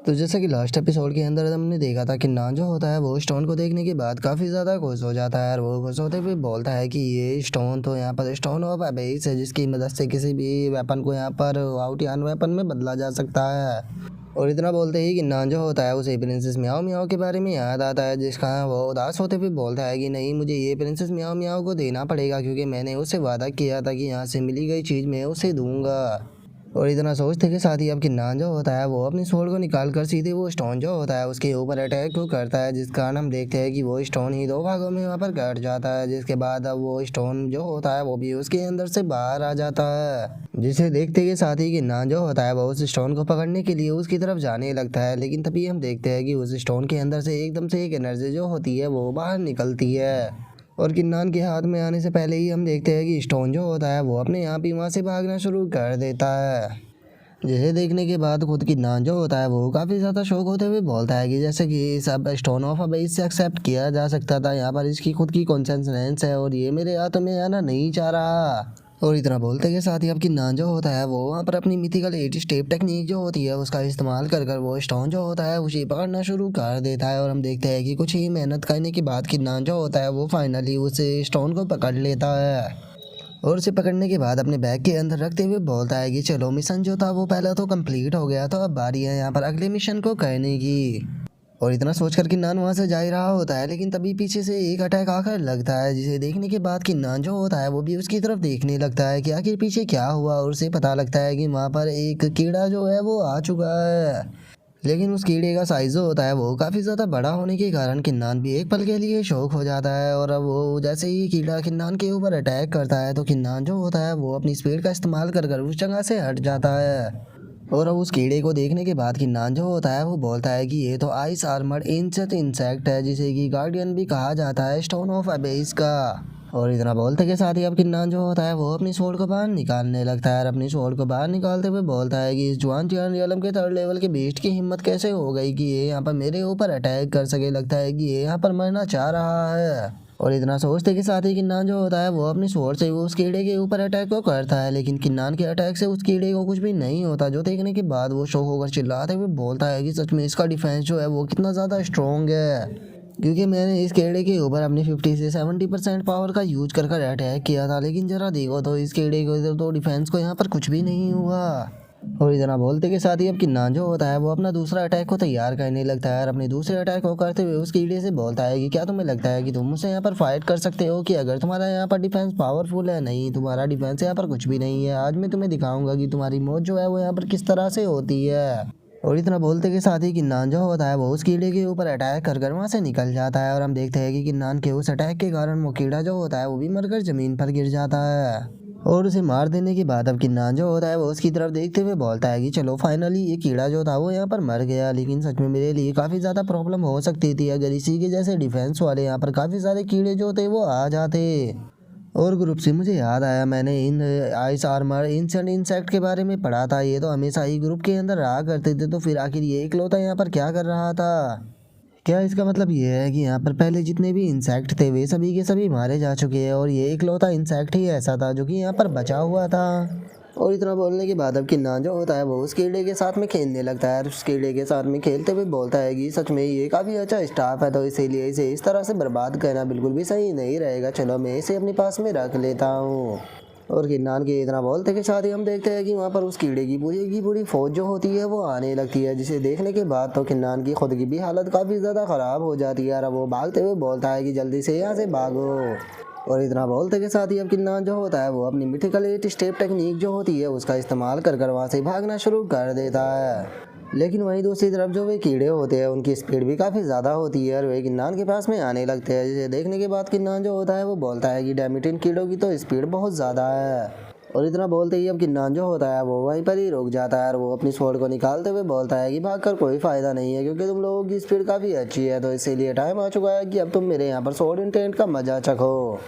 तो जैसा कि लास्ट एपिसोड के अंदर हमने देखा था कि नान जो होता है वो स्टोन को देखने के बाद काफ़ी ज़्यादा खुश हो जाता है और वो खुश होते हुए बोलता है कि ये स्टोन तो यहाँ पर स्टोन ऑफ अबेस है, जिसकी मदद से किसी भी वेपन को यहाँ पर आउटियान वेपन में बदला जा सकता है। और इतना बोलते ही कि नान जो होता है उसे प्रिंसेस म्याओ म्याओ के बारे में याद आता है, जिसका वो उदास होते हुए बोलता है कि नहीं, मुझे ये प्रिंसेस म्याओ म्याओ को देना पड़ेगा क्योंकि मैंने उससे वादा किया था कि यहाँ से मिली गई चीज़ मैं उसे दूंगा। और इतना सोचते के साथ ही अब किन्नान जो होता है वो अपनी स्वॉर्ड को निकाल कर सीधे वो स्टोन जो होता है उसके ऊपर अटैक को करता है, जिस कारण हम देखते हैं कि वो स्टोन ही दो भागों में वहाँ पर कट जाता है। जिसके बाद अब वो स्टोन जो होता है वो भी उसके अंदर से बाहर आ जाता है, जिसे देखते के साथ ही किन्नान जो होता है वो उस स्टोन को पकड़ने के लिए उसकी तरफ जाने लगता है। लेकिन तभी हम देखते हैं कि उस स्टोन के अंदर से एकदम से एक एनर्जी जो होती है वो बाहर निकलती है और किन्नान के हाथ में आने से पहले ही हम देखते हैं कि स्टोन जो होता है वो अपने आप ही वहाँ से भागना शुरू कर देता है, जिसे देखने के बाद खुद किन्नान जो होता है वो काफ़ी ज़्यादा शौक होते हुए बोलता है कि जैसे कि सब स्टोन ऑफ अबेस से एक्सेप्ट किया जा सकता था, यहाँ पर इसकी खुद की कॉन्सेंसनेंस है और ये मेरे हाथों में आना नहीं चाह रहा। और इतना बोलते के साथ ही अब किन्नान जो होता है वो वहाँ पर अपनी मिथिकल 8 स्टेप टेक्निक जो होती है उसका इस्तेमाल कर कर वो स्टोन जो होता है उसे पकड़ना शुरू कर देता है। और हम देखते हैं कि कुछ ही मेहनत करने के बाद किन्नान जो होता है वो फाइनली उस स्टोन को पकड़ लेता है और उसे पकड़ने के बाद अपने बैग के अंदर रखते हुए बोलता है कि चलो, मिशन जो था वो पहला तो कंप्लीट हो गया, तो अब बारी है यहाँ पर अगले मिशन को करने की। और इतना सोचकर किन्नान वहाँ से जा ही रहा होता है, लेकिन तभी पीछे से एक अटैक आकर लगता है, जिसे देखने के बाद किन्नान जो होता है वो भी उसकी तरफ देखने लगता है कि आखिर पीछे क्या हुआ। और उसे पता लगता है कि वहाँ पर एक कीड़ा जो है वो आ चुका है, लेकिन उस कीड़े का साइज जो होता है वो काफ़ी ज़्यादा बड़ा होने के कारण किन्नान भी एक पल के लिए शौक हो जाता है। और अब वो जैसे ही कीड़ा किन्नान के ऊपर अटैक करता है तो किन्नान जो होता है वो अपनी स्पीड का इस्तेमाल कर कर उस जगह से हट जाता है। और अब उस कीड़े को देखने के बाद किन्नान जो होता है वो बोलता है कि ये तो आइस आर्मर्ड इंसेक्ट है, जिसे कि गार्डियन भी कहा जाता है स्टोन ऑफ अबेस का। और इतना बोलते के साथ ही अब किन्नान जो होता है वो अपनी स्वॉर्ड को बाहर निकालने लगता है और अपनी स्वॉर्ड को बाहर निकालते हुए बोलता है कि इस जुआन चियान रियलम के 3rd लेवल के बीस्ट की हिम्मत कैसे हो गई कि ये यहाँ पर मेरे ऊपर अटैक कर सके, लगता है कि ये यहाँ पर मरना चाह रहा है। और इतना सोचते के साथ ही किन्नान जो होता है वो अपनी स्वॉर्ड से वो उस कीड़े के ऊपर अटैक को करता है, लेकिन किन्नान के अटैक से उस कीड़े को कुछ भी नहीं होता, जो देखने के बाद वो शौक होकर चिल्लाते हुए बोलता है कि सच में इसका डिफेंस जो है वो कितना ज़्यादा स्ट्रॉन्ग है, क्योंकि मैंने इस कीड़े के ऊपर अपनी 50 से 70% पावर का यूज कर कर अटैक किया था, लेकिन ज़रा देखो तो इस कीड़े को इधर तो डिफेंस को यहाँ पर कुछ भी नहीं हुआ। और इतना बोलते के साथ ही अब किन्नान जो होता है वो अपना दूसरा अटैक को तैयार करने लगता है और अपने दूसरे अटैक को करते हुए उस कीड़े से बोलता है कि क्या तुम्हें लगता है कि तुम मुझसे यहाँ पर फाइट कर सकते हो, कि अगर तुम्हारा यहाँ पर डिफेंस पावरफुल है? नहीं, तुम्हारा डिफेंस यहाँ पर कुछ भी नहीं है। आज मैं तुम्हें दिखाऊंगा कि तुम्हारी मौत जो है वो यहाँ पर किस तरह से होती है। और इतना बोलते के साथ ही किन्नान जो होता है वो उस कीड़े के ऊपर अटैक कर कर वहाँ से निकल जाता है और हम देखते हैं कि किन्नान के उस अटैक के कारण वो कीड़ा जो होता है वो भी मरकर ज़मीन पर गिर जाता है। और उसे मार देने के बाद अब किन्नान जो होता है वो उसकी तरफ देखते हुए बोलता है कि चलो, फाइनली ये कीड़ा जो था वो यहाँ पर मर गया, लेकिन सच में मेरे लिए काफ़ी ज़्यादा प्रॉब्लम हो सकती थी अगर इसी के जैसे डिफेंस वाले यहाँ पर काफ़ी सारे कीड़े जो थे वो आ जाते। और ग्रुप से मुझे याद आया, मैंने इन आइस आर्मर इंसेक्ट के बारे में पढ़ा था, ये तो हमेशा ही ग्रुप के अंदर रहा करते थे, तो फिर आखिर ये इकलौता यहाँ पर क्या कर रहा था? क्या इसका मतलब ये है कि यहाँ पर पहले जितने भी इंसेक्ट थे वे सभी के सभी मारे जा चुके हैं और ये इकलौता इंसेक्ट ही ऐसा था जो कि यहाँ पर बचा हुआ था? और इतना बोलने के बाद अब किन्नान जो होता है वो उस कीड़े के साथ में खेलने लगता है और उस कीड़े के साथ में खेलते हुए बोलता है कि सच में ये काफ़ी अच्छा स्टाफ है, तो इसीलिए इसे इस तरह से बर्बाद करना बिल्कुल भी सही नहीं रहेगा, चलो मैं इसे अपने पास में रख लेता हूँ। और किन्नान के इतना बोलते के साथ ही हम देखते हैं कि वहाँ पर उस कीड़े की पूरी फौज जो होती है वो आने लगती है, जिसे देखने के बाद तो किन्नान की खुद की भी हालत काफ़ी ज़्यादा ख़राब हो जाती है और वो भागते हुए बोलता है कि जल्दी से यहाँ से भागो। और इतना बोलते के साथ ही अब किन्नान जो होता है वो अपनी मिथिकल 8 स्टेप टेक्निक जो होती है उसका इस्तेमाल कर कर वहाँ से भागना शुरू कर देता है। लेकिन वहीं दूसरी तरफ जो वे कीड़े होते हैं उनकी स्पीड भी काफ़ी ज़्यादा होती है और वे किन्नान के पास में आने लगते हैं, जिसे देखने के बाद किन्नान जो होता है वो बोलता है कि डैमिट, इन कीड़ों की तो स्पीड बहुत ज़्यादा है। और इतना बोलते ही अब किन्नान जो होता है वो वहीं पर ही रुक जाता है और वो अपनी स्वॉर्ड को निकालते हुए बोलता है कि भागकर कोई फ़ायदा नहीं है, क्योंकि तुम लोगों की स्पीड काफ़ी अच्छी है, तो इसीलिए टाइम आ चुका है कि अब तुम मेरे यहाँ पर स्वॉर्ड इंटेंट का मजा चखो।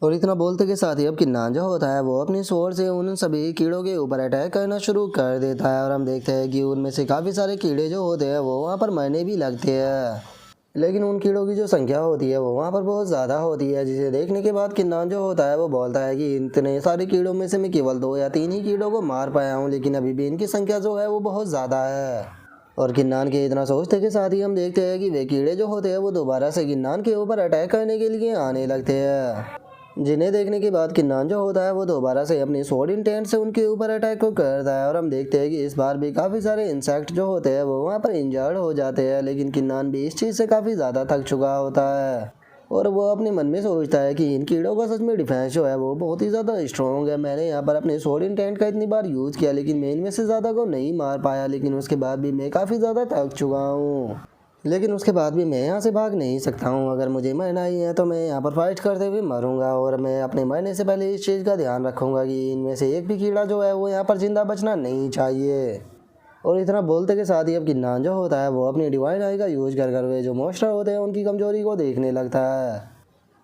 और इतना बोलते के साथ ही अब किन्नान जो होता है वो अपनी स्वॉर्ड से उन सभी कीड़ों के ऊपर अटैक करना शुरू कर देता है और हम देखते हैं कि उनमें से काफ़ी सारे कीड़े जो होते हैं वो वहाँ पर मरने भी लगते हैं, लेकिन उन कीड़ों की जो संख्या होती है वो वहाँ पर बहुत ज़्यादा होती है, जिसे देखने के बाद किन्नान जो होता है वो बोलता है कि इतने सारे कीड़ों में से मैं केवल 2 या 3 ही कीड़ों को मार पाया हूँ, लेकिन अभी भी इनकी संख्या जो है वो बहुत ज़्यादा है। और किन्नान के इतना सोचते के साथ ही हम देखते हैं कि वे कीड़े जो होते हैं वो दोबारा से किन्नान के ऊपर अटैक करने के लिए आने लगते हैं, जिन्हें देखने के बाद किन्नान जो होता है वो दोबारा से अपनी स्वॉर्ड इंटेंट से उनके ऊपर अटैक को करता है। और हम देखते हैं कि इस बार भी काफ़ी सारे इंसेक्ट जो होते हैं वो वहाँ पर इंजर्ड हो जाते हैं, लेकिन किन्नान भी इस चीज़ से काफ़ी ज़्यादा थक चुका होता है और वो अपने मन में सोचता है कि इन कीड़ों का सच में डिफेंस जो है वो बहुत ही ज़्यादा स्ट्रॉन्ग है। मैंने यहाँ पर अपने स्वॉर्ड इंटेंट का इतनी बार यूज़ किया लेकिन मैं इनमें से ज़्यादा को नहीं मार पाया, लेकिन उसके बाद भी मैं काफ़ी ज़्यादा थक चुका हूँ। लेकिन उसके बाद भी मैं यहाँ से भाग नहीं सकता हूँ। अगर मुझे मरना ही है तो मैं यहाँ पर फाइट करते हुए मरूंगा और मैं अपने मरने से पहले इस चीज़ का ध्यान रखूँगा कि इनमें से एक भी कीड़ा जो है वो यहाँ पर जिंदा बचना नहीं चाहिए। और इतना बोलते के साथ ही अब किन्नान जो होता है वो अपनी डिवाइन आई का यूज कर वे जो मॉन्स्टर होते हैं उनकी कमजोरी को देखने लगता है,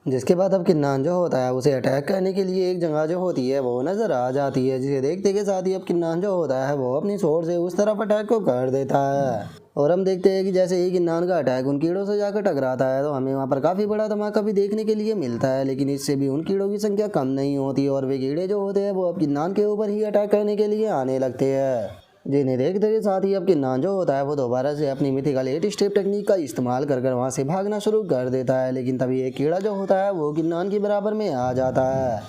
जिसके बाद अब किन्नान जो होता है उसे अटैक करने के लिए एक जगह जो होती है वो नज़र आ जाती है, जिसे देखते के साथ ही अब किन्नान जो होता है वो अपनी स्वॉर्ड से उस तरफ अटैक को कर देता है। और हम देखते हैं कि जैसे ही किन्नान का अटैक उन कीड़ों से जाकर टकराता है तो हमें वहाँ पर काफ़ी बड़ा धमाका भी देखने के लिए मिलता है, लेकिन इससे भी उन कीड़ों की संख्या कम नहीं होती और वे कीड़े जो होते हैं वो अब किन्नान के ऊपर ही अटैक करने के लिए आने लगते हैं, जिन्हें देखते के साथ ही अब किन्नान जो होता है वो दोबारा से अपनी मिथिकल 8 स्टेप टेक्निक का इस्तेमाल कर वहाँ से भागना शुरू कर देता है। लेकिन तभी एक कीड़ा जो होता है वो किन्नान के बराबर में आ जाता है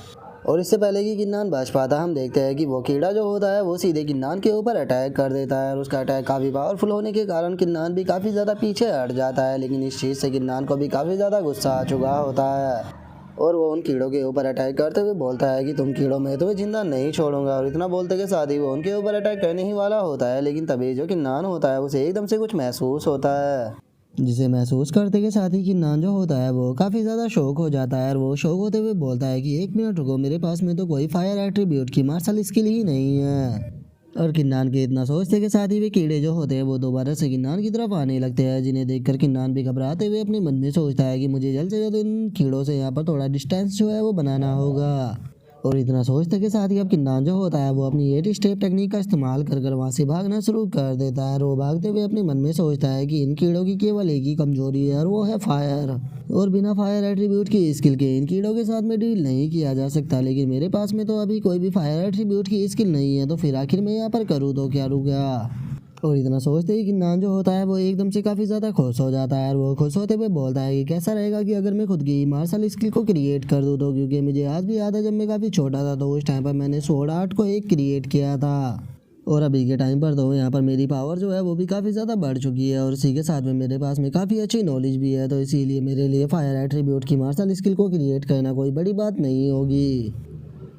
और इससे पहले कि किन्नान बच पाता हम देखते हैं कि वो कीड़ा जो होता है वो सीधे किन्नान के ऊपर अटैक कर देता है और उसका अटैक काफ़ी पावरफुल होने के कारण किन्नान भी काफ़ी ज़्यादा पीछे हट जाता है। लेकिन इस चीज़ से किन्नान को भी काफ़ी ज़्यादा गुस्सा आ चुका होता है और वो उन कीड़ों के ऊपर अटैक करते हुए बोलता है कि तुम कीड़ों, मैं तुम्हें जिंदा नहीं छोड़ूंगा। और इतना बोलते के साथ ही वो उनके ऊपर अटैक करने ही वाला होता है, लेकिन तभी जो किन्नान होता है उसे एकदम से कुछ महसूस होता है, जिसे महसूस करते के साथ ही किन्नान जो होता है वो काफ़ी ज़्यादा शौक हो जाता है और वो शौक होते हुए बोलता है कि 1 मिनट रुको, मेरे पास में तो कोई फायर एट्रीब्यूट की मार्शल स्किल ही नहीं है। और किन्नान के इतना सोचते के साथ ही वे कीड़े जो होते हैं वो दोबारा से किन्नान की तरफ आने लगते हैं, जिन्हें देखकर किन्नान भी घबराते हुए अपने मन में सोचता है कि मुझे जल्द से जल्द इन कीड़ों से यहाँ पर थोड़ा डिस्टेंस जो है वो बनाना होगा। और इतना सोचते के साथ ही अब किन्नान जो होता है वो अपनी 8 स्टेप टेक्निक का इस्तेमाल कर वहाँ से भागना शुरू कर देता है और वो भागते हुए अपने मन में सोचता है कि इन कीड़ों की केवल एक ही कमजोरी है और वो है फायर, और बिना फायर एट्रीब्यूट की स्किल के इन कीड़ों के साथ में डील नहीं किया जा सकता। लेकिन मेरे पास में तो अभी कोई भी फायर एट्रीब्यूट की स्किल नहीं है, तो फिर आखिर मैं यहाँ पर करूँ तो क्या रुका। और इतना सोचते ही किन्नान जो होता है वो एकदम से काफ़ी ज़्यादा खुश हो जाता है और वो खुश होते हुए बोलता है कि कैसा रहेगा कि अगर मैं खुद की मार्शल स्किल को क्रिएट कर दूँ तो, क्योंकि मुझे आज भी याद है जब मैं काफ़ी छोटा था तो उस टाइम पर मैंने स्वॉर्ड आर्ट को एक क्रिएट किया था और अभी के टाइम पर तो यहाँ पर मेरी पावर जो है वो भी काफ़ी ज़्यादा बढ़ चुकी है और इसी के साथ में मेरे पास में काफ़ी अच्छी नॉलेज भी है, तो इसीलिए मेरे लिए फायर एट्रीब्यूट की मार्शल स्किल को क्रिएट करना कोई बड़ी बात नहीं होगी।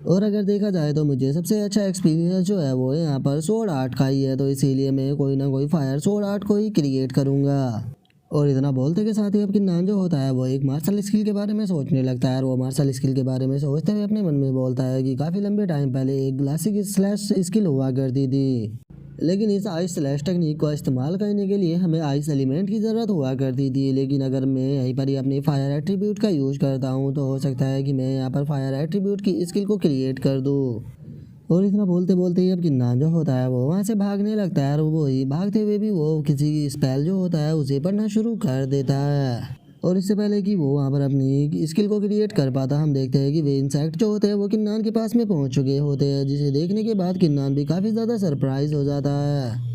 और अगर देखा जाए तो मुझे सबसे अच्छा एक्सपीरियंस जो है वो यहाँ पर स्वॉर्ड आर्ट का ही है, तो इसीलिए मैं कोई ना कोई फायर स्वॉर्ड आर्ट को ही क्रिएट करूँगा। और इतना बोलते के साथ ही अब किन्नान जो होता है वो एक मार्शल स्किल के बारे में सोचने लगता है और वो मार्शल स्किल के बारे में सोचते हुए अपने मन में बोलता है कि काफ़ी लंबे टाइम पहले एक क्लासिक स्लैश स्किल हुआ करती थी, लेकिन इस आइस स्लैश टेक्निक को इस्तेमाल करने के लिए हमें आइस एलिमेंट की ज़रूरत हुआ करती थी। लेकिन अगर मैं यहीं पर ही अपने फायर एट्रीब्यूट का यूज़ करता हूँ तो हो सकता है कि मैं यहाँ पर फायर एट्रीब्यूट की स्किल को क्रिएट कर दूँ। और इतना बोलते बोलते ही अब किन्नान जो होता है वो वहाँ से भागने लगता है और वो ही भागते हुए भी वो किसी स्पेल जो होता है उसे पढ़ना शुरू कर देता है। और इससे पहले कि वो वहाँ पर अपनी स्किल को क्रिएट कर पाता हम देखते हैं कि वे इंसेक्ट जो होते हैं वो किन्नान के पास में पहुँच चुके होते हैं, जिसे देखने के बाद किन्नान भी काफ़ी ज़्यादा सरप्राइज हो जाता है,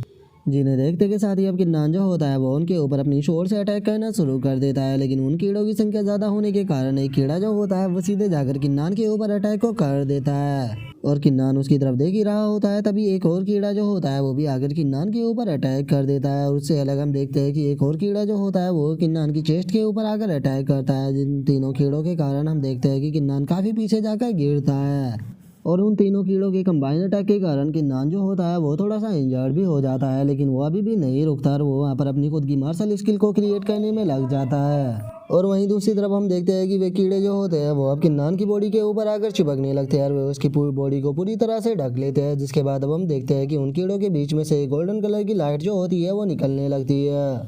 जिन्हें देखते के साथ ही अब किन्नान जो होता है वो उनके ऊपर अपनी शोर से अटैक करना शुरू कर देता है। लेकिन उन कीड़ों की संख्या ज़्यादा होने के कारण एक कीड़ा जो होता है वो सीधे जाकर किन्नान के ऊपर अटैक को कर देता है और किन्नान उसकी तरफ देख ही रहा होता है, तभी एक और कीड़ा जो होता है वो भी आकर किन्नान के ऊपर अटैक कर देता है। और उससे अलग हम देखते हैं कि एक और कीड़ा जो होता है वो किन्नान की चेस्ट के ऊपर आकर अटैक करता है, जिन तीनों कीड़ों के कारण हम देखते हैं कि किन्नान काफ़ी पीछे जाकर गिरता है और उन तीनों कीड़ों के कंबाइन अटैक के कारण किन्नान जो होता है वो थोड़ा सा इंजर्ड भी हो जाता है, लेकिन वो अभी भी नहीं रुकता और वो वहाँ पर अपनी खुद की मार्शल स्किल को क्रिएट करने में लग जाता है। और वहीं दूसरी तरफ हम देखते हैं कि वे कीड़े जो होते हैं वो अब किन्नान की बॉडी के ऊपर आकर चिपकने लगते हैं और वे उसकी पूरी बॉडी को पूरी तरह से ढक लेते हैं, जिसके बाद अब हम देखते हैं कि उन कीड़ों के बीच में से गोल्डन कलर की लाइट जो होती है वो निकलने लगती है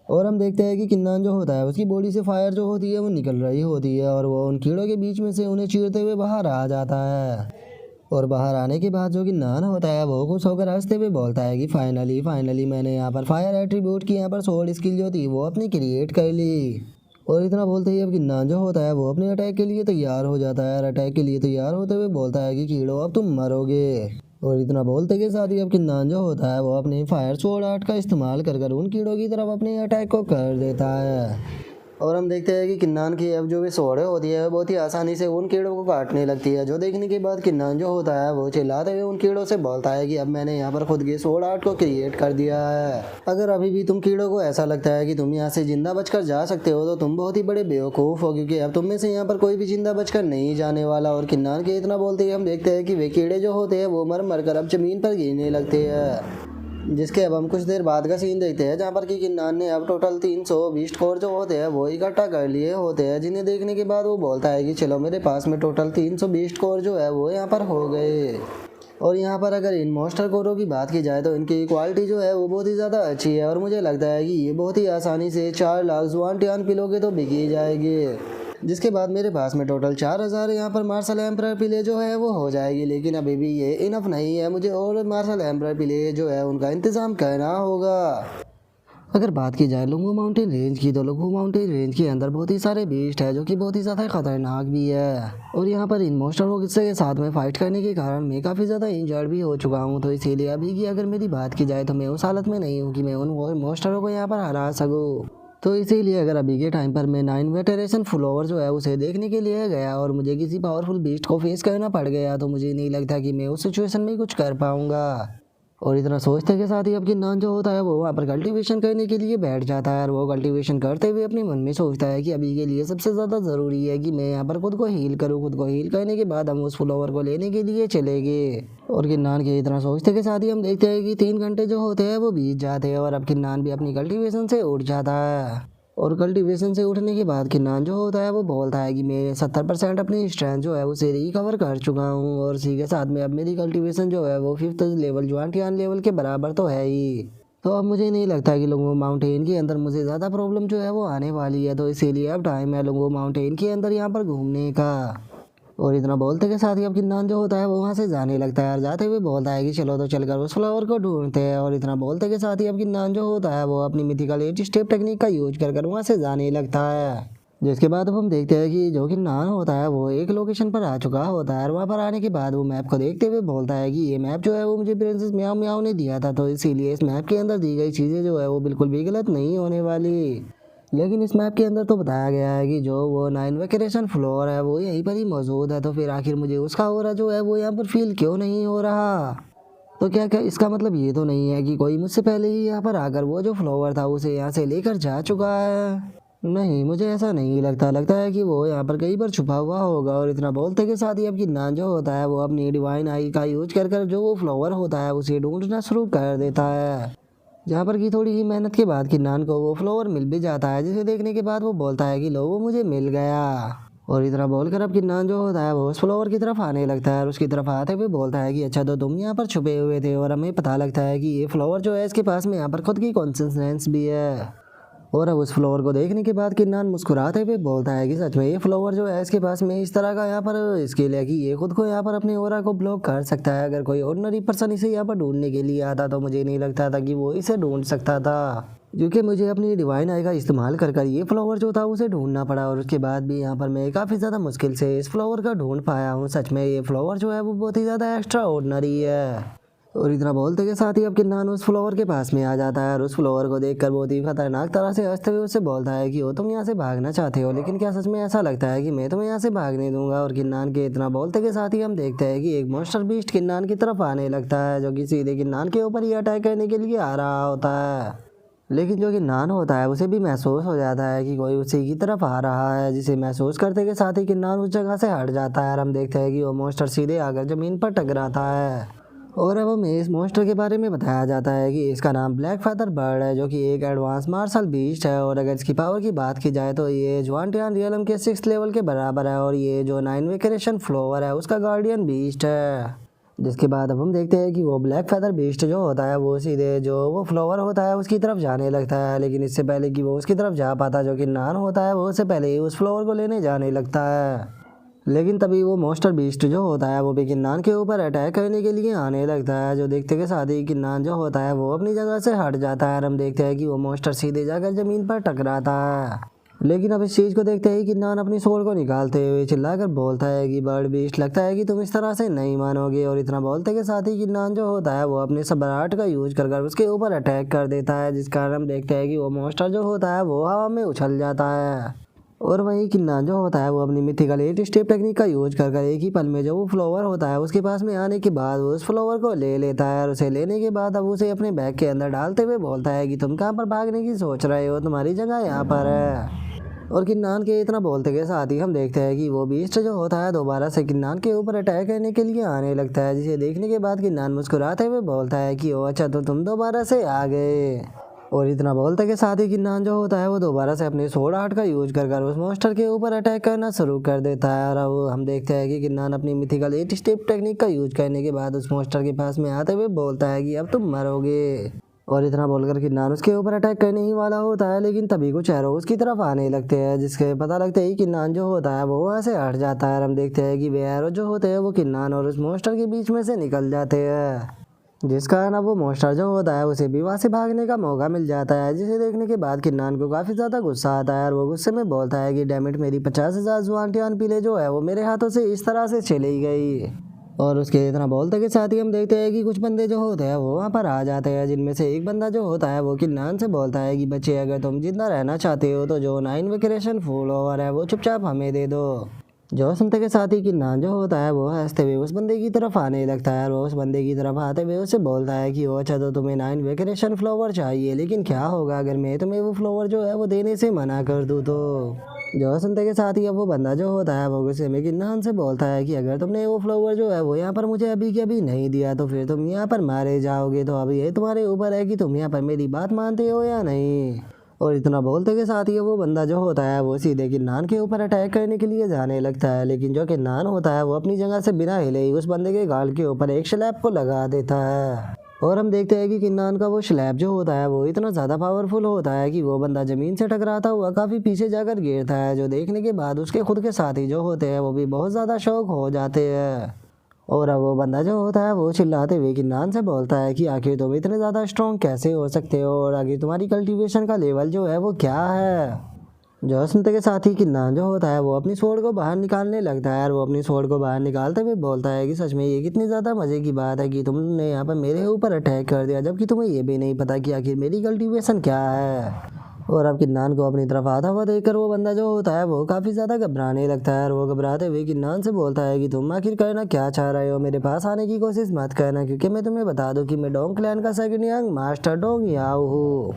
और हम देखते हैं कि किन्नान जो होता है उसकी बॉडी से फायर जो होती है वो निकल रही होती है और वो उन कीड़ों के बीच में से उन्हें चीरते हुए बाहर आ जाता है। और बाहर आने के बाद जो किन्नान होता है वो खुश होकर हंसते हुए बोलता है कि फाइनली मैंने यहाँ पर फायर एट्रीब्यूट की यहाँ पर स्वॉर्ड स्किल जो थी वो अपनी क्रिएट कर ली। और इतना बोलते ही अब किन्नान जो होता है वो अपने अटैक के लिए तैयार हो जाता है और अटैक के लिए तैयार होते हुए बोलता है कि कीड़ों अब तुम मरोगे। और इतना बोलते के साथ ही अब किन्नान जो होता है वो अपने फायर स्वॉर्ड आर्ट का इस्तेमाल कर कर उन कीड़ों की तरफ अपने अटैक को कर देता है। और हम देखते हैं कि किन्नान की अब जो भी स्वॉर्ड होती है वो बहुत ही आसानी से उन कीड़ों को काटने लगती है, जो देखने के बाद किन्नान जो होता है वो चिल्लाते हुए उन कीड़ों से बोलता है कि अब मैंने यहाँ पर खुद के स्वॉर्ड आर्ट को क्रिएट कर दिया है। अगर अभी भी तुम कीड़ों को ऐसा लगता है कि तुम यहाँ से जिंदा बचकर जा सकते हो तो तुम बहुत ही बड़े बेवकूफ़ हो, क्योंकि अब तुम में से यहाँ पर कोई भी जिंदा बचकर नहीं जाने वाला। और किन्नान के इतना बोलते ही हम देखते हैं कि वे कीड़े जो होते हैं वो मर मर कर अब जमीन पर गिरने लगते हैं। जिसके अब हम कुछ देर बाद का सीन देखते हैं, जहाँ पर कि किन्नान ने अब टोटल 300 बीस्ट कोर जो होते हैं वो इकट्ठा कर लिए होते हैं, जिन्हें देखने के बाद वो बोलता है कि चलो मेरे पास में टोटल 300 बीस्ट कोर जो है वो यहाँ पर हो गए। और यहाँ पर अगर इन मॉन्स्टर कोरों की बात की जाए तो इनकी क्वालिटी जो है वो बहुत ही ज़्यादा अच्छी है, और मुझे लगता है कि ये बहुत ही आसानी से 4 लाख जुआन टियान पिलोगे तो बिकी जाएगी। जिसके बाद मेरे पास में टोटल 4000 यहाँ पर मार्शल एम्परर पिले जो है वो हो जाएगी। लेकिन अभी भी ये इनफ नहीं है, मुझे और मार्शल एम्परर पिले जो है उनका इंतज़ाम करना होगा। अगर बात की जाए लुंगू माउंटेन रेंज की, तो लुंगू माउंटेन रेंज के अंदर बहुत ही सारे बीस्ट है जो कि बहुत ही ज़्यादा खतरनाक भी है। और यहाँ पर इन मॉन्स्टरों के साथ में फाइट करने के कारण मैं काफ़ी ज़्यादा इंजर्ड भी हो चुका हूँ, तो इसीलिए अभी की अगर मेरी बात की जाए तो मैं उस हालत में नहीं हूँ कि मैं उन मॉन्स्टरों को यहाँ पर हरा सकूँ। तो इसीलिए अगर अभी के टाइम पर मैं 9 वेटरेशन फ्लोवर जो है उसे देखने के लिए गया और मुझे किसी पावरफुल बीस्ट को फेस करना पड़ गया, तो मुझे नहीं लगता कि मैं उस सिचुएशन में कुछ कर पाऊँगा। और इतना सोचते के साथ ही अब किन्नान जो होता है वो वहाँ पर कल्टीवेशन करने के लिए बैठ जाता है, और वो कल्टीवेशन करते हुए अपने मन में सोचता है कि अभी के लिए सबसे ज़्यादा ज़रूरी है कि मैं यहाँ पर खुद को हील करूँ। खुद को हील करने के बाद हम उस फ्लावर को लेने के लिए चलेंगे। और किन्नान के इतना सोचते के साथ ही हम देखते हैं कि 3 घंटे जो होते हैं वो बीत जाते हैं, और अब किन्नान भी अपनी कल्टीवेशन से उठ जाता है। और कल्टीवेशन से उठने के बाद किन्नान जो होता है वो बोलता है कि मैं 70% अपनी स्ट्रेंथ जो है उसे रिकवर कर चुका हूँ, और इसी के साथ में अब मेरी कल्टीवेशन जो है वो 5th लेवल ज्वांटियान लेवल के बराबर तो है ही। तो अब मुझे नहीं लगता कि लुंगू माउंटेन के अंदर मुझे ज़्यादा प्रॉब्लम जो है वो आने वाली है, तो इसीलिए अब टाइम है लुंगू माउंटेन के अंदर यहाँ पर घूमने का। और इतना बोलते के साथ ही अब किन्नान जो होता है वो वहाँ से जाने लगता है, और जाते हुए बोलता है कि चलो तो चलकर उस फ्लावर को ढूंढते हैं। और इतना बोलते के साथ ही अब किन्नान जो होता है वो अपनी मिथिकल 8 स्टेप टेक्निक का यूज कर कर वहाँ से जाने लगता है। जिसके बाद अब हम देखते हैं कि जो किन्नान होता है वो एक लोकेशन पर आ चुका होता है, और वहाँ पर आने के बाद वो मैप को देखते हुए बोलता है कि ये मैप जो है वो मुझे प्रिंसेस म्याओ म्याओ ने दिया था, तो इसीलिए इस मैप के अंदर दी गई चीज़ें जो है वो बिल्कुल भी गलत नहीं होने वाली। लेकिन इस मैप के अंदर तो बताया गया है कि जो वो 9 वेकेशन फ्लोर है वो यहीं पर ही मौजूद है, तो फिर आखिर मुझे उसका ऑरा जो है वो यहाँ पर फील क्यों नहीं हो रहा। तो क्या क्या इसका मतलब ये तो नहीं है कि कोई मुझसे पहले ही यहाँ पर आकर वो जो फ्लावर था उसे यहाँ से लेकर जा चुका है। नहीं, मुझे ऐसा नहीं लगता है कि वो यहाँ पर कहीं पर छुपा हुआ होगा। और इतना बोलते के साथ ही अब किन्नान जो होता है वो अपनी डिवाइन आई का यूज कर कर जो वो फ्लावर होता है उसे ढूंढना शुरू कर देता है, जहाँ पर कि थोड़ी ही मेहनत के बाद किन्नान को वो फ्लावर मिल भी जाता है, जिसे देखने के बाद वो बोलता है कि लो वो मुझे मिल गया। और इतना बोलकर अब किन्नान जो होता है वो उस फ्लावर की तरफ आने लगता है, और उसकी तरफ आते हुए बोलता है कि अच्छा तो तुम यहाँ पर छुपे हुए थे, और हमें पता लगता है कि ये फ्लावर जो है इसके पास में यहाँ पर खुद की कॉन्सिस्टेंस भी है। और अब उस फ्लावर को देखने के बाद किन्नान मुस्कुराते हुए बोलता है कि सच में ये फ्लावर जो है इसके पास में इस तरह का यहाँ पर स्किल है कि ये खुद को यहाँ पर अपने ऑरा को ब्लॉक कर सकता है। अगर कोई ऑर्डिनरी पर्सन इसे यहाँ पर ढूंढने के लिए आता तो मुझे नहीं लगता था कि वो इसे ढूंढ सकता था, क्योंकि मुझे अपनी डिवाइन आई का इस्तेमाल कर कर ये फ्लावर जो था उसे ढूंढना पड़ा, और उसके बाद भी यहाँ पर मैं काफ़ी ज़्यादा मुश्किल से इस फ्लावर का ढूंढ पाया हूँ। सच में ये फ्लावर जो है वो बहुत ही ज़्यादा एक्स्ट्रा ऑर्डिनरी है। और इतना बोलते के साथ ही अब किन्नान उस फ्लावर के पास में आ जाता है, और उस फ्लावर को देखकर बहुत ही खतरनाक तरह से हंसते हुए उससे बोलता है कि वो तुम यहाँ से भागना चाहते हो, लेकिन क्या सच में ऐसा लगता है कि मैं तुम्हें यहाँ से भागने दूंगा। और किन्नान के इतना बोलते के साथ ही हम देखते हैं कि एक मॉन्स्टर बीस्ट किन्नान की तरफ आने लगता है, जो कि सीधे किन्नान के ऊपर ही अटैक करने के लिए आ रहा होता है। लेकिन जो किन्नान होता है उसे भी महसूस हो जाता है कि कोई उसी की तरफ आ रहा है, जिसे महसूस करते के साथ ही किन्नान उस जगह से हट जाता है, और हम देखते हैं कि वो मॉन्स्टर सीधे आकर ज़मीन पर टकराता है। और अब हमें इस मॉन्स्टर के बारे में बताया जाता है कि इसका नाम ब्लैक फेदर बर्ड है, जो कि एक एडवांस मार्शल बीस्ट है। और अगर इसकी पावर की बात की जाए तो ये ज्वांटियान रियलम के 6th लेवल के बराबर है, और ये जो 9 वेकेशन फ्लावर है उसका गार्डियन बीस्ट है। जिसके बाद अब हम देखते हैं कि वो ब्लैक फेदर बीस्ट जो होता है वो सीधे जो वो फ्लावर होता है उसकी तरफ जाने लगता है, लेकिन इससे पहले कि वो उसकी तरफ जा पाता जो कि नान होता है वो उससे पहले ही उस फ्लावर को लेने जाने लगता है। लेकिन तभी वो मॉन्स्टर बीस्ट जो होता है वो भी किन्नान के ऊपर अटैक करने के लिए आने लगता है, जो देखते के साथ ही किन्नान जो होता है वो अपनी जगह से हट जाता है, और हम देखते हैं कि वो मॉन्स्टर सीधे जाकर ज़मीन पर टकराता है। लेकिन अब इस चीज़ को देखते ही किन्नान अपनी सोल को निकालते हुए चिल्लाकर बोलता है कि बर्ड बीस्ट, लगता है कि तुम इस तरह से नहीं मानोगे। और इतना बोलते के साथ ही किन्नान जो होता है वो अपने सबराट का यूज कर उसके ऊपर अटैक कर देता है, जिस कारण हम देखते हैं कि वो मॉन्स्टर जो होता है वो हवा में उछल जाता है। और वहीं किन्नान जो होता है वो अपनी मिथिकल 8 स्टेप टेक्निक का यूज कर एक ही पल में जो वो फ्लावर होता है उसके पास में आने के बाद वो उस फ्लावर को ले लेता है। और उसे लेने के बाद अब उसे अपने बैग के अंदर डालते हुए बोलता है कि तुम कहाँ पर भागने की सोच रहे हो, तुम्हारी जगह यहाँ पर है। और किन्नान के इतना बोलते के साथ ही हम देखते हैं कि वो बीस्ट जो होता है दोबारा से किन्नान के ऊपर अटैक करने के लिए आने लगता है, जिसे देखने के बाद किन्नान मुस्कुराते हुए बोलता है कि ओ अच्छा, तो तुम दोबारा से आ गए। और इतना बोलते के साथ ही किन्नान जो होता है वो दोबारा से अपने सोड आर्ट का यूज कर उस मॉन्स्टर के ऊपर अटैक करना शुरू कर देता है। और अब हम देखते हैं कि किन्नान अपनी मिथिकल 8 स्टेप टेक्निक का यूज करने के बाद उस मॉन्स्टर के पास में आते हुए बोलता है कि अब तुम मरोगे। और इतना बोलकर किन्नान उसके ऊपर अटैक करने ही वाला होता है, लेकिन तभी कुछ एरो उसकी तरफ आने लगते हैं, जिसके पता लगते ही किन्नान जो होता है वो वहाँ से हट जाता है। और हम देखते हैं कि वे एरो जो होते हैं वो किन्नान और उस मॉन्स्टर के बीच में से निकल जाते हैं, जिस कारण अब वो मॉन्स्टर जो होता है उसे भी वहाँ से भागने का मौका मिल जाता है। जिसे देखने के बाद किन्नान को काफ़ी ज़्यादा गुस्सा आता है और वो गुस्से में बोलता है कि डैमिट, मेरी 50,000 जुआन पीले जो है वो मेरे हाथों से इस तरह से चली गई। और उसके इतना बोलते के साथ ही हम देखते हैं कि कुछ बंदे जो होते हैं वो वहाँ पर आ जाते हैं, जिनमें से एक बंदा जो होता है वो किन्नान से बोलता है कि बच्चे, अगर तुम जिंदा रहना चाहते हो तो जो 9 वेक्रेशन फूल ओवर है वो चुपचाप हमें दे दो। जो सुनते के साथ ही किन्नान जो होता है वो हंसते हुए उस बंदे की तरफ आने लगता है और वो उस बंदे की तरफ आते हुए उससे बोलता है कि ओ अच्छा, तो तुम्हें 9 वेक्रेशन फ्लावर चाहिए, लेकिन क्या होगा अगर मैं तुम्हें वो फ्लावर जो है वो देने से मना कर दूँ तो। जो सुनते के साथ ही अब वो बंदा जो होता है वो गुस्से में किन्नान से बोलता है कि अगर तुमने वो फ्लावर जो है वो यहाँ पर मुझे अभी के अभी नहीं दिया तो फिर तुम यहाँ पर मारे जाओगे। तो अभी ये तुम्हारे ऊपर है कि तुम यहाँ पर मेरी बात मानते हो या नहीं। और इतना बोलते के साथ ही वो बंदा जो होता है वो सीधे किन्नान के ऊपर अटैक करने के लिए जाने लगता है, लेकिन जो किन्नान होता है वो अपनी जगह से बिना हिले ही उस बंदे के गाल के ऊपर एक स्लैब को लगा देता है। और हम देखते हैं कि किन्नान का वो स्लैब जो होता है वो इतना ज़्यादा पावरफुल होता है कि वो बंदा ज़मीन से टकराता हुआ काफ़ी पीछे जाकर गिरता है, जो देखने के बाद उसके खुद के साथी जो होते हैं वो भी बहुत ज़्यादा शौक हो जाते हैं। और अब वो बंदा जो होता है वो चिल्लाते हुए किन्नान से बोलता है कि आखिर तुम इतने ज़्यादा स्ट्रॉन्ग कैसे हो सकते हो और आखिर तुम्हारी कल्टीवेशन का लेवल जो है वो क्या है। जो सुनते के साथ ही किन्नान जो होता है वो अपनी स्वॉर्ड को बाहर निकालने लगता है और वो अपनी स्वॉर्ड को बाहर निकालते हुए बोलता है कि सच में ये कितनी ज़्यादा मज़े की बात है कि तुमने यहाँ पर मेरे ऊपर अटैक कर दिया, जबकि तुम्हें ये भी नहीं पता कि आखिर मेरी कल्टीवेशन क्या है। और अब किन्नान को अपनी तरफ आता हुआ देखकर वो बंदा जो होता है वो काफ़ी ज़्यादा घबराने लगता है और वो घबराते हुए किन्नान से बोलता है कि तुम आखिर करना क्या चाह रहे हो, मेरे पास आने की कोशिश मत करना, क्योंकि मैं तुम्हें बता दूं कि मैं डोंग क्लैन का सेकंड यंग मास्टर डोंग याओ हूँ।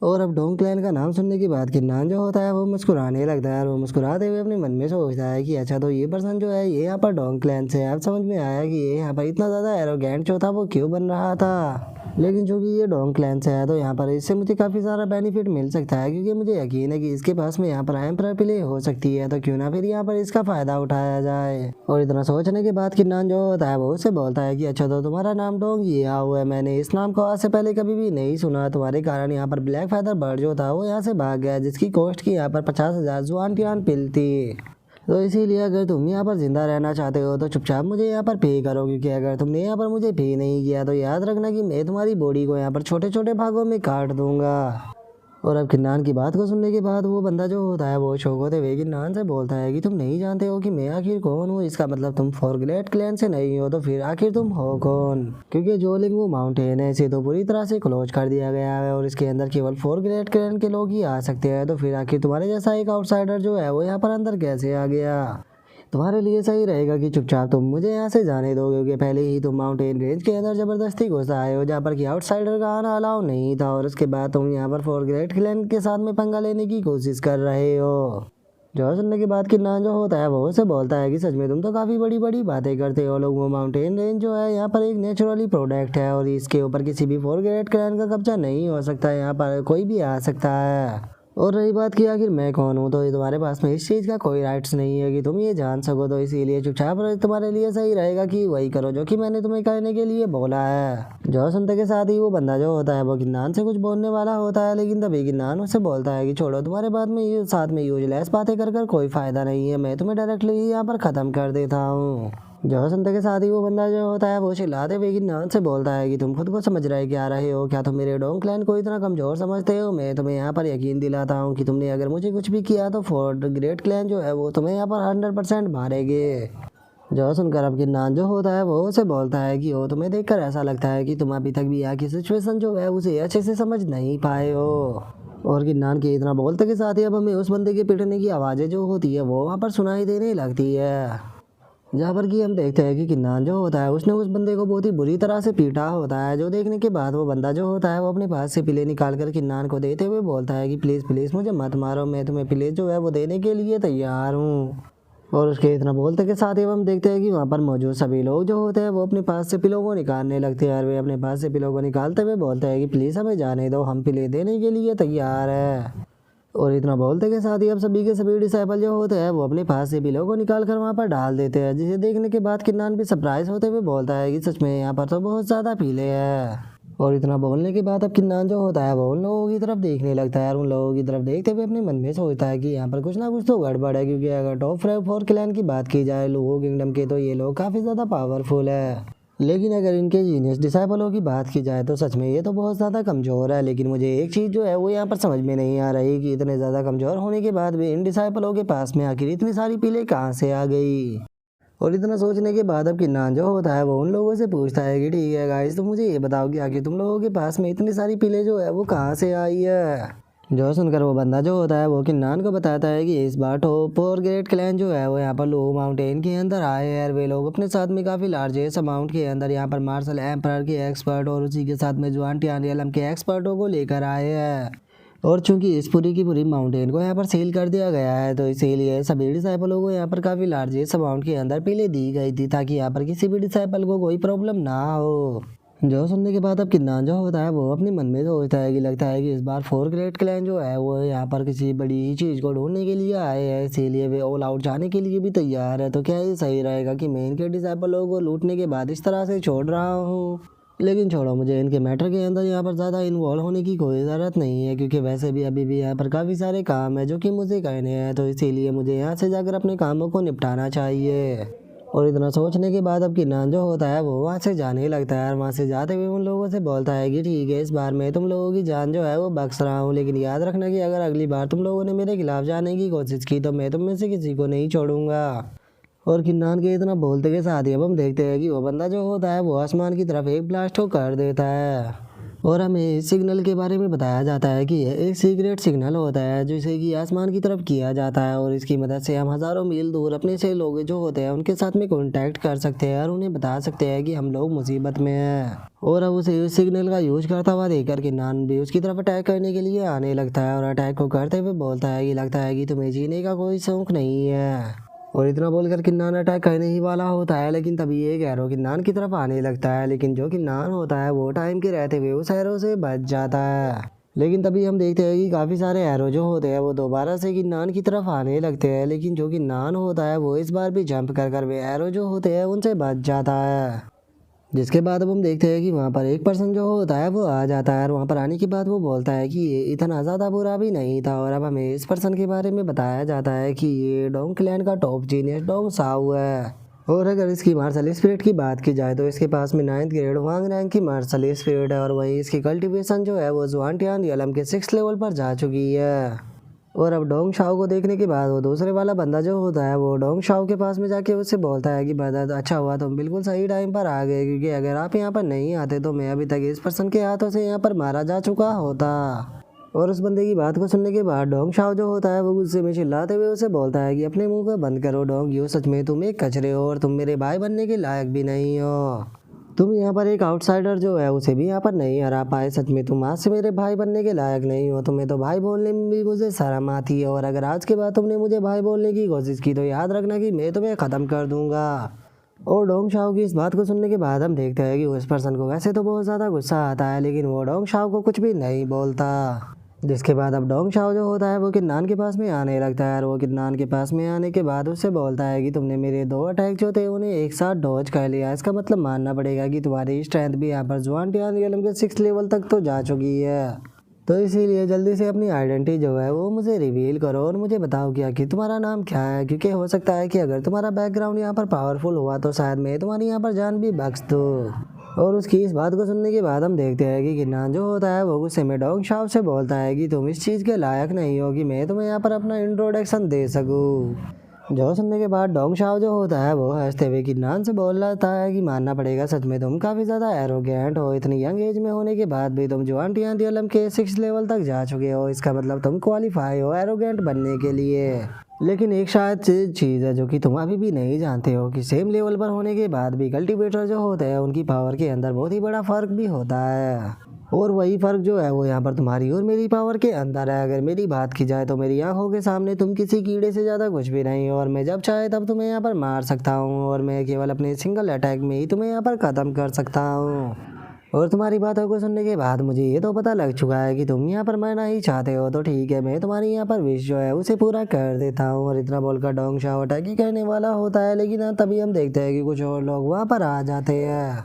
और अब डोंग क्लैन का नाम सुनने के बाद किन्नान जो होता है वो मुस्कुराने लगता है और वो मुस्कुराते हुए अपने मन में सोचता है कि अच्छा, तो ये पर्सन जो है ये यहाँ पर डोंग क्लैन से। अब समझ में आया कि ये यहाँ पर इतना ज़्यादा एरोगेंट जो था वो क्यों बन रहा था। लेकिन चूंकि ये डोंग क्लैन से है तो यहाँ पर इससे मुझे काफ़ी सारा बेनिफिट मिल सकता है, क्योंकि मुझे यकीन है कि इसके पास में यहाँ पर एम्परर प्ले हो सकती है, तो क्यों ना फिर यहाँ पर इसका फ़ायदा उठाया जाए। और इतना सोचने के बाद किन्नान जो होता है वो उससे बोलता है कि अच्छा, तो तुम्हारा नाम डोंग याओ है, मैंने इस नाम को आज से पहले कभी भी नहीं सुना। तुम्हारे कारण यहाँ पर ब्लैक फैदर बर्ड जो था वो यहाँ से भाग गया, जिसकी कॉस्ट की यहाँ पर 50,000 जुआन पिल थी। तो इसीलिए अगर तुम यहाँ पर ज़िंदा रहना चाहते हो तो चुपचाप मुझे यहाँ पर पे करो, क्योंकि अगर तुमने यहाँ पर मुझे पे नहीं किया तो याद रखना कि मैं तुम्हारी बॉडी को यहाँ पर छोटे छोटे भागों में काट दूंगा। और अब किन्नान की बात को सुनने के बाद वो बंदा जो होता है वो शौक होते हुए किन्नान से बोलता है कि तुम नहीं जानते हो कि मैं आखिर कौन हूँ। इसका मतलब तुम फॉरग्लेट क्लैन से नहीं हो, तो फिर आखिर तुम हो कौन? क्योंकि जोलिंगू माउंटेन है इसे तो पूरी तरह से क्लोज कर दिया गया है और इसके अंदर केवल फॉरग्लेट क्लैन के लोग ही आ सकते हैं। तो फिर आखिर तुम्हारे जैसा एक आउटसाइडर जो है वो यहाँ पर अंदर कैसे आ गया? तुम्हारे लिए सही रहेगा कि चुपचाप तुम मुझे यहाँ से जाने दो, क्योंकि पहले ही तुम माउंटेन रेंज के अंदर ज़बरदस्ती घुस आए हो, जहाँ पर कि आउटसाइडर का आना अलाउ नहीं था, और उसके बाद तुम यहाँ पर फॉरग्रेट क्लैन के साथ में पंगा लेने की कोशिश कर रहे हो। जो सुनने के बाद किन्नान जो होता है वो उसे बोलता है कि सच में तुम तो काफ़ी बड़ी बड़ी बातें करते हो लोग। वो माउंटेन रेंज जो है यहाँ पर एक नेचुरली प्रोडक्ट है और इसके ऊपर किसी भी फॉरग्रेट क्लैन का कब्जा नहीं हो सकता, यहाँ पर कोई भी आ सकता है। और रही बात कि आखिर मैं कौन हूँ, तो ये तुम्हारे पास में इस चीज़ का कोई राइट्स नहीं है कि तुम ये जान सको, तो इसीलिए चुपचाप तुम्हारे लिए सही रहेगा कि वही करो जो कि मैंने तुम्हें करने के लिए बोला है। जो सुनते के साथ ही वो बंदा जो होता है वो किन्नान से कुछ बोलने वाला होता है, लेकिन तभी किन्नान उससे बोलता है कि छोड़ो, तुम्हारे बाद में साथ में यूजलेस बातें कर कोई फ़ायदा नहीं है, मैं तुम्हें डायरेक्टली ही यहाँ पर ख़त्म कर देता हूँ। जो सुनते के साथ ही वो बंदा जो होता है वो चिल्लाते हुए किन्नान से बोलता है कि तुम खुद को समझ रहे क्या रहे हो, क्या तुम मेरे डोंग क्लैन को इतना कमजोर समझते हो। मैं तुम्हें यहाँ पर यकीन दिलाता हूँ कि तुमने अगर मुझे कुछ भी किया तो फोर्ट ग्रेट क्लैन जो है वो तुम्हें यहाँ पर 100% मारेंगे। जो सुनकर अब किन्नान जो होता है वो उसे बोलता है कि वो तुम्हें देखकर ऐसा लगता है कि तुम अभी तक भी यहाँ की सिचुएशन जो है उसे अच्छे से समझ नहीं पाए हो। और किन्नान के इतना बोलते के साथ ही अब हमें उस बंदे के पिटने की आवाज़ें जो होती है वो वहाँ पर सुनाई देने लगती है, जहाँ पर कि हम देखते हैं कि किन्नान जो होता है उसने उस बंदे को बहुत ही बुरी तरह से पीटा होता है। जो देखने के बाद वो बंदा जो होता है वो अपने पास से पिले निकाल कर किन्नान को देते हुए बोलता है कि प्लीज़ प्लीज़ मुझे मत मारो, मैं तुम्हें पिले जो है वो देने के लिए तैयार हूँ। और उसके इतना बोलते के साथ ही हम देखते हैं कि वहाँ पर मौजूद सभी लोग जो होते हैं वो अपने पास से पिलो को निकालने लगते हैं और वे अपने पास से पिलो को निकालते हुए बोलते हैं कि प्लीज़ हमें जाने दो, हम पिले देने के लिए तैयार है। और इतना बोलते के साथ ही अब सभी के सभी डिसाइपल जो होते हैं वो अपने पास से पिलो को निकाल कर वहाँ पर डाल देते हैं, जिसे देखने के बाद किन्नान भी सरप्राइज होते हुए बोलता है कि सच में यहाँ पर तो बहुत ज़्यादा पीले हैं। और इतना बोलने के बाद अब किन्नान जो होता है वो उन लोगों की तरफ देखने लगता है और उन लोगों की तरफ देखते हुए अपने मन में सोचता है कि यहाँ पर कुछ ना कुछ तो गड़बड़ है, क्योंकि अगर टॉप 4 क्लैन की बात की जाए लोगों किंगडम के तो ये लोग काफ़ी ज़्यादा पावरफुल है, लेकिन अगर इनके जीनियस डिसाइपलों की बात की जाए तो सच में ये तो बहुत ज़्यादा कमज़ोर है। लेकिन मुझे एक चीज़ जो है वो यहाँ पर समझ में नहीं आ रही कि इतने ज़्यादा कमज़ोर होने के बाद भी इन डिसाइपलों के पास में आखिर इतनी सारी पीले कहाँ से आ गई। और इतना सोचने के बाद अब किन्नान जो होता है वो उन लोगों से पूछता है कि ठीक है गाइस, तो मुझे ये बताओ कि आखिर तुम लोगों के पास में इतनी सारी पीले जो है वो कहाँ से आई है। जो सुनकर वो बंदा जो होता है वो किन्नान को बताता है कि इस बार टॉप 4 ग्रेट क्लैन जो है वो यहाँ पर लो माउंटेन के अंदर आए हैं। वे लोग अपने साथ में काफ़ी लार्जेस्ट अमाउंट के अंदर यहाँ पर मार्शल एम्परर के एक्सपर्ट और उसी के साथ में जुआन टियानियलम के एक्सपर्टों को लेकर आए हैं। और चूंकि इस पूरी की पूरी माउंटेन को यहाँ पर सील कर दिया गया है तो इसीलिए सभी डिसाइपलों को यहाँ पर काफ़ी लार्जेस्ट अमाउंट के अंदर पीले दी गई थी, ताकि यहाँ पर किसी भी डिसाइपल को कोई प्रॉब्लम ना हो। जो सुनने के बाद अब किन्नान जो होता है वो अपने मन में सोचता है कि लगता है कि इस बार 4 ग्रेट क्लैन जो है वो यहाँ पर किसी बड़ी ही चीज़ को ढूंढने के लिए आए हैं, इसीलिए वे ऑल आउट जाने के लिए भी तैयार है। तो क्या ये सही रहेगा कि मैं इनके डिसाइपलों को लूटने के बाद इस तरह से छोड़ रहा हूँ? लेकिन छोड़ो, मुझे इनके मैटर के अंदर यहाँ पर ज़्यादा इन्वॉल्व होने की कोई ज़रूरत नहीं है, क्योंकि वैसे भी अभी भी यहाँ पर काफ़ी सारे काम है जो कि मुझे करने हैं, तो इसीलिए मुझे यहाँ से जाकर अपने कामों को निपटाना चाहिए। और इतना सोचने के बाद अब किन्नान जो होता है वो वहाँ से जाने लगता है और वहाँ से जाते हुए उन लोगों से बोलता है कि ठीक है, इस बार मैं तुम लोगों की जान जो है वो बख्श रहा हूँ, लेकिन याद रखना कि अगर अगली बार तुम लोगों ने मेरे खिलाफ जाने की कोशिश की तो मैं तुम में से किसी को नहीं छोड़ूंगा। और किन्नान के इतना बोलते के साथ ही अब हम देखते हैं कि वो बंदा जो होता है वो आसमान की तरफ एक ब्लास्ट को कर देता है। और हमें इस सिग्नल के बारे में बताया जाता है कि यह एक सीक्रेट सिग्नल होता है जिसे कि आसमान की तरफ किया जाता है, और इसकी मदद से हम हज़ारों मील दूर अपने से लोग जो होते हैं उनके साथ में कांटेक्ट कर सकते हैं और उन्हें बता सकते हैं कि हम लोग मुसीबत में हैं। और अब उसे उस सिग्नल का यूज करता हुआ देखकर किन्नान भी उसकी तरफ अटैक करने के लिए आने लगता है और अटैक को करते हुए बोलता है कि लगता है कि तुम्हें जीने का कोई शौक नहीं है। और इतना बोलकर किन्नान अटैक करने ही वाला होता है, लेकिन तभी एक एरो किन्नान की तरफ आने लगता है, लेकिन जो किन्नान होता है वो टाइम के रहते हुए उस एरो से बच जाता है। लेकिन तभी हम देखते हैं कि काफ़ी सारे एरो जो होते हैं वो दोबारा से किन्नान की तरफ आने लगते हैं, लेकिन जो किन्नान होता है वो इस बार भी जंप कर कर वे एरो जो होते हैं उनसे बच जाता है। जिसके बाद अब हम देखते हैं कि वहाँ पर एक पर्सन जो होता है वो आ जाता है और वहाँ पर आने के बाद वो बोलता है कि ये इतना ज़्यादा बुरा भी नहीं था। और अब हमें इस पर्सन के बारे में बताया जाता है कि ये डोंग क्लैन का टॉप जीनियस डोंग साउ है। और अगर इसकी मार्शल स्पिरिट की बात की जाए तो इसके पास में 9th ग्रेड वांग रैंक की मार्शल स्पिरिट है, और वहीं इसकी कल्टीवेशन जो है वो जुआनटियान यलम के 6th लेवल पर जा चुकी है। और अब डोंग शाओ को देखने के बाद वो दूसरे वाला बंदा जो होता है वो डोंग शाओ के पास में जाके उससे बोलता है कि ब्रदर अच्छा हुआ तुम बिल्कुल सही टाइम पर आ गए, क्योंकि अगर आप यहाँ पर नहीं आते तो मैं अभी तक इस पर्सन के हाथों से यहाँ पर मारा जा चुका होता। और उस बंदे की बात को सुनने के बाद डोंग शाओ जो होता है वो गुस्से में चिल्लाते हुए उसे बोलता है कि अपने मुंह को बंद करो डोंग, यो सच में तुम एक कचरे हो और तुम मेरे भाई बनने के लायक भी नहीं हो। तुम यहाँ पर एक आउटसाइडर जो है उसे भी यहाँ पर नहीं हरा पाए, सच में तुम आज से मेरे भाई बनने के लायक नहीं हो। तुम्हें तो भाई बोलने में भी मुझे शर्म आती है, और अगर आज के बाद तुमने मुझे भाई बोलने की कोशिश की तो याद रखना कि मैं तुम्हें ख़त्म कर दूंगा। और डोंग शाओ की इस बात को सुनने के बाद हम देखते हैं कि उस पर्सन को वैसे तो बहुत ज़्यादा गुस्सा आता है, लेकिन वो डोंग शाओ को कुछ भी नहीं बोलता। जिसके बाद अब डोंग शाओ जो होता है वो किन्नान के पास में आने लगता है, और वो किन्नान के पास में आने के बाद उससे बोलता है कि तुमने मेरे 2 अटैक जो थे उन्हें एक साथ डॉज कर लिया, इसका मतलब मानना पड़ेगा कि तुम्हारी स्ट्रेंथ भी यहाँ पर जुआनटियान यलम के 6th लेवल तक तो जा चुकी है। तो इसीलिए जल्दी से अपनी आइडेंटिटी जो है वो मुझे रिवील करो और मुझे बताओ क्या कि तुम्हारा नाम क्या है, क्योंकि हो सकता है कि अगर तुम्हारा बैकग्राउंड यहाँ पर पावरफुल हुआ तो शायद मैं तुम्हारी यहाँ पर जान भी बख्श दूँ। और उसकी इस बात को सुनने के बाद हम देखते हैं कि किन्नान जो होता है वो गुस्से में डोंग शाओ से बोलता है कि तुम इस चीज़ के लायक नहीं हो कि मैं तुम्हें यहाँ पर अपना इंट्रोडक्शन दे सकूँ। जो सुनने के बाद डोंग शाओ जो होता है वो हंसते हुए किन्नान से बोल रहा है कि मानना पड़ेगा, सच में तुम काफ़ी ज़्यादा एरोगेंट हो। इतनी यंग एज में होने के बाद भी तुम जुआन टियान के 6 लेवल तक जा चुके हो, इसका मतलब तुम क्वालिफाई हो एरोगेंट बनने के लिए। लेकिन एक शायद चीज़ है जो कि तुम अभी भी नहीं जानते हो कि सेम लेवल पर होने के बाद भी कल्टीवेटर जो होते हैं उनकी पावर के अंदर बहुत ही बड़ा फ़र्क भी होता है। और वही फ़र्क जो है वो यहाँ पर तुम्हारी और मेरी पावर के अंदर है। अगर मेरी बात की जाए तो मेरी आंखों के सामने तुम किसी कीड़े से ज़्यादा कुछ भी नहीं हो और मैं जब चाहे तब तुम्हें यहाँ पर मार सकता हूँ और मैं केवल अपने सिंगल अटैक में ही तुम्हें यहाँ पर ख़त्म कर सकता हूँ। और तुम्हारी बातों को सुनने के बाद मुझे ये तो पता लग चुका है कि तुम यहाँ पर मरना ही चाहते हो, तो ठीक है मैं तुम्हारी यहाँ पर विश जो है उसे पूरा कर देता हूँ। और इतना बोलकर डोंग शाओ अटैक करने वाला होता है, लेकिन तभी हम देखते हैं कि कुछ और लोग वहाँ पर आ जाते हैं,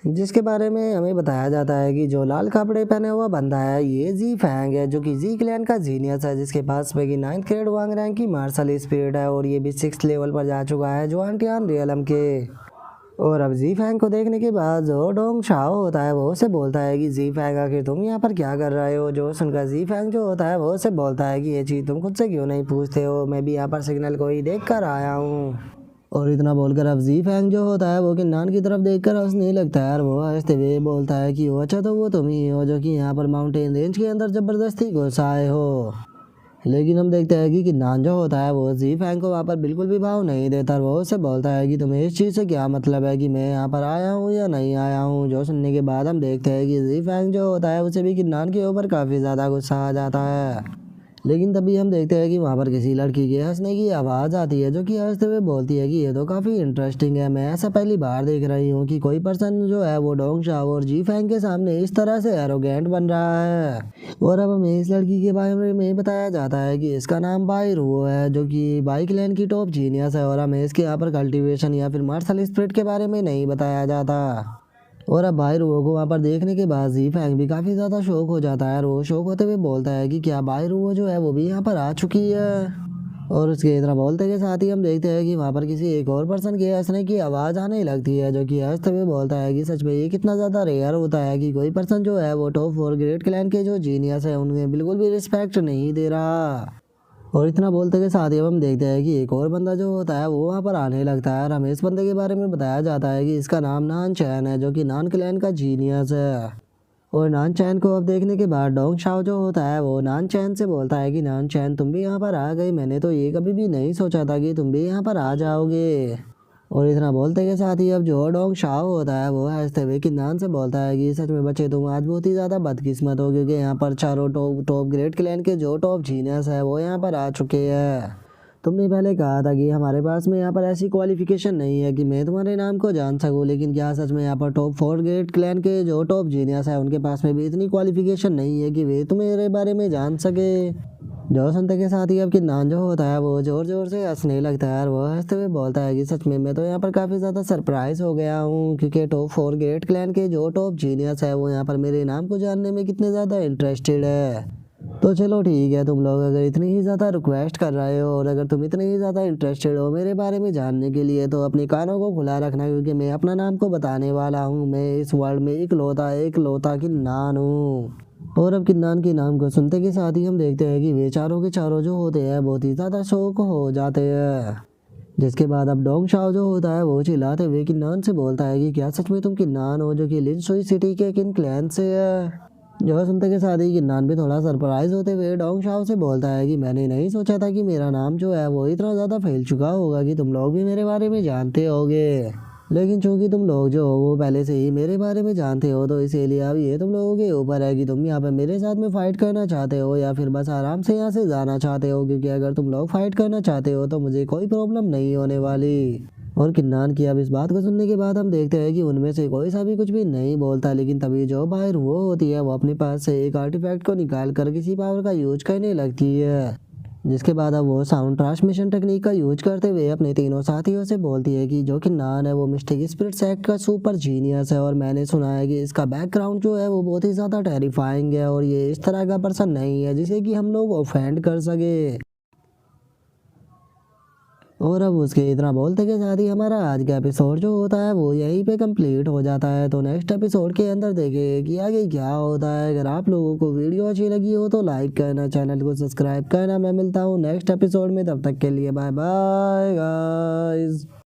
जिसके बारे में हमें बताया जाता है कि जो लाल कपड़े पहने हुआ बंदा है ये जी फैंग है, जो कि जी क्लैन का जीनियस है, जिसके पास में कि 9th ग्रेड वांग रैंक की मार्शल स्पीड है और ये भी 6th लेवल पर जा चुका है जुआन टियान रियलम के। और अब जी फैंग को देखने के बाद जो डोंग शाओ होता है वो उसे बोलता है कि जी फैंग आखिर तुम यहाँ पर क्या कर रहे हो। जो सुनकर जी फैंग जो होता है वो उसे बोलता है कि ये चीज़ तुम खुद से क्यों नहीं पूछते हो, मैं भी यहाँ पर सिग्नल को ही देख कर आया हूँ। और इतना बोलकर अब जी फैंग जो होता है वो किन्नान की तरफ देखकर हंसने लगता है और वो हंसते हुए बोलता है कि वो अच्छा तो वो तुम ही हो जो कि यहाँ पर माउंटेन रेंज के अंदर ज़बरदस्ती घुस आए हो। लेकिन हम देखते हैं कि किन्नान जो होता है वो जी फैंग को वहाँ पर बिल्कुल भी भाव नहीं देता और वो उससे बोलता है कि तुम्हें इस चीज़ से क्या मतलब है कि मैं यहाँ पर आया हूँ या नहीं आया हूँ। जो सुनने के बाद हम देखते हैं कि जी फैंग जो होता है उसे भी किन्नान के ऊपर काफ़ी ज़्यादा गुस्सा आ जाता है। लेकिन तभी हम देखते हैं कि वहाँ पर किसी लड़की के हंसने की आवाज़ आती है, जो कि हंसते हुए बोलती है कि ये तो काफ़ी इंटरेस्टिंग है, मैं ऐसा पहली बार देख रही हूँ कि कोई पर्सन जो है वो डोंग शाओ और जी फैंग के सामने इस तरह से एरोगेंट बन रहा है। और अब हमें इस लड़की के बारे में बताया जाता है कि इसका नाम बाई रुओ है, जो कि बाइक लैन की टॉप जीनियस है। और हमें इसके यहाँ पर कल्टीवेशन या फिर मार्शल स्पिरिट के बारे में नहीं बताया जाता। और अब भाई रुओ को वहाँ पर देखने के बाद जी फैंग भी काफ़ी ज़्यादा शौक हो जाता है और वो शौक होते हुए बोलता है कि क्या भाई रुओ जो है वो भी यहाँ पर आ चुकी है। और उसके इतना बोलते के साथ ही हम देखते हैं कि वहाँ पर किसी एक और पर्सन के हंसने की आवाज़ आने लगती है, जो कि हंसते हुए बोलता है कि सच में ये कितना ज़्यादा रेयर होता है कि कोई पर्सन जो है वो टॉप 4 ग्रेट क्लैन के जो जीनियस है उन्हें बिल्कुल भी रिस्पेक्ट नहीं दे रहा। और इतना बोलते के साथ ही हम देखते हैं कि एक और बंदा जो होता है वो वहाँ पर आने लगता है और हमें इस बंदे के बारे में बताया जाता है कि इसका नाम नान चैन है, जो कि नान क्लैन का जीनियस है। और नान चैन को अब देखने के बाद डोंग शाओ जो होता है वो नान चैन से बोलता है कि नान चैन तुम भी यहाँ पर आ गई, मैंने तो ये कभी भी नहीं सोचा था कि तुम भी यहाँ पर आ जाओगे। और इतना बोलते के साथ ही अब जो डोंग शाओ होता है वो हंसते हुए किन्नान से बोलता है कि सच में बच्चे तुम आज बहुत ही ज़्यादा बदकिस्मत हो, क्योंकि यहाँ पर चारों टॉप टॉप ग्रेट क्लैन के जो टॉप जीनियस है वो यहाँ पर आ चुके हैं। तुमने पहले कहा था कि हमारे पास में यहाँ पर ऐसी क्वालिफिकेशन नहीं है कि मैं तुम्हारे नाम को जान सकूँ, लेकिन क्या सच में यहाँ पर टॉप 4 ग्रेट क्लैन के जो टॉप जीनियस है उनके पास में भी इतनी क्वालिफिकेशन नहीं है कि वे तुम्हारे बारे में जान सके। जो सुनते के साथ ही अब किन्नान जो होता है वो ज़ोर ज़ोर से हंसने लगता है और वो हंसते हुए बोलता है कि सच में मैं तो यहाँ पर काफ़ी ज़्यादा सरप्राइज़ हो गया हूँ, क्योंकि टॉप 4 ग्रेट क्लैन के जो टॉप जीनियस है वो यहाँ पर मेरे नाम को जानने में कितने ज़्यादा इंटरेस्टेड है। तो चलो ठीक है, तुम लोग अगर इतनी ही ज़्यादा रिक्वेस्ट कर रहे हो और अगर तुम इतने ही ज़्यादा इंटरेस्टेड हो मेरे बारे में जानने के लिए तो अपने कानों को खुला रखना, क्योंकि मैं अपना नाम को बताने वाला हूँ। मैं इस वर्ल्ड में एक लौता किन्नान हूँ। और अब किन्नान के नाम को सुनते के साथ ही हम देखते हैं कि वे चारों के चारों जो होते हैं बहुत ही ज़्यादा शौक हो जाते हैं। जिसके बाद अब डोंग शाओ जो होता है वो चिल्लाते हुए किन्नान से बोलता है कि क्या सच में तुम किन्नान हो, जो कि लिन सुई सिटी के किन क्लैन से है। जो सुनते के साथ ही किन्नान भी थोड़ा सरप्राइज होते हुए डोंग शाओ से बोलता है कि मैंने नहीं सोचा था कि मेरा नाम जो है वो इतना ज़्यादा फैल चुका होगा कि तुम लोग भी मेरे बारे में जानते होगे। लेकिन चूंकि तुम लोग जो हो वो पहले से ही मेरे बारे में जानते हो, तो इसीलिए अब ये तुम लोगों के ऊपर है कि तुम यहाँ पे मेरे साथ में फ़ाइट करना चाहते हो या फिर बस आराम से यहाँ से जाना चाहते हो। क्योंकि अगर तुम लोग फ़ाइट करना चाहते हो तो मुझे कोई प्रॉब्लम नहीं होने वाली। और किन्नान की अब इस बात को सुनने के बाद हम देखते हैं कि उनमें से कोई सा भी कुछ भी नहीं बोलता। लेकिन तभी जो बाहर वो होती है वो अपने पास से एक आर्टिफैक्ट को निकाल कर किसी पावर का यूज करने लगती है, जिसके बाद अब वो साउंड ट्रांसमिशन टेक्निक का यूज करते हुए अपने तीनों साथियों से बोलती है कि जो कि नान है वो मिस्टिक स्पिरिट्स एक्ट का सुपर जीनियस है और मैंने सुना है कि इसका बैकग्राउंड जो है वो बहुत ही ज़्यादा टेरिफाइंग है और ये इस तरह का पर्सन नहीं है जिसे कि हम लोग ऑफेंड कर सके। और अब उसके इतना बोलते के साथ ही हमारा आज का एपिसोड जो होता है वो यहीं पे कंप्लीट हो जाता है। तो नेक्स्ट एपिसोड के अंदर देखेंगे कि आगे क्या होता है। अगर आप लोगों को वीडियो अच्छी लगी हो तो लाइक करना, चैनल को सब्सक्राइब करना। मैं मिलता हूँ नेक्स्ट एपिसोड में, तब तक के लिए बाय बाय गाइस।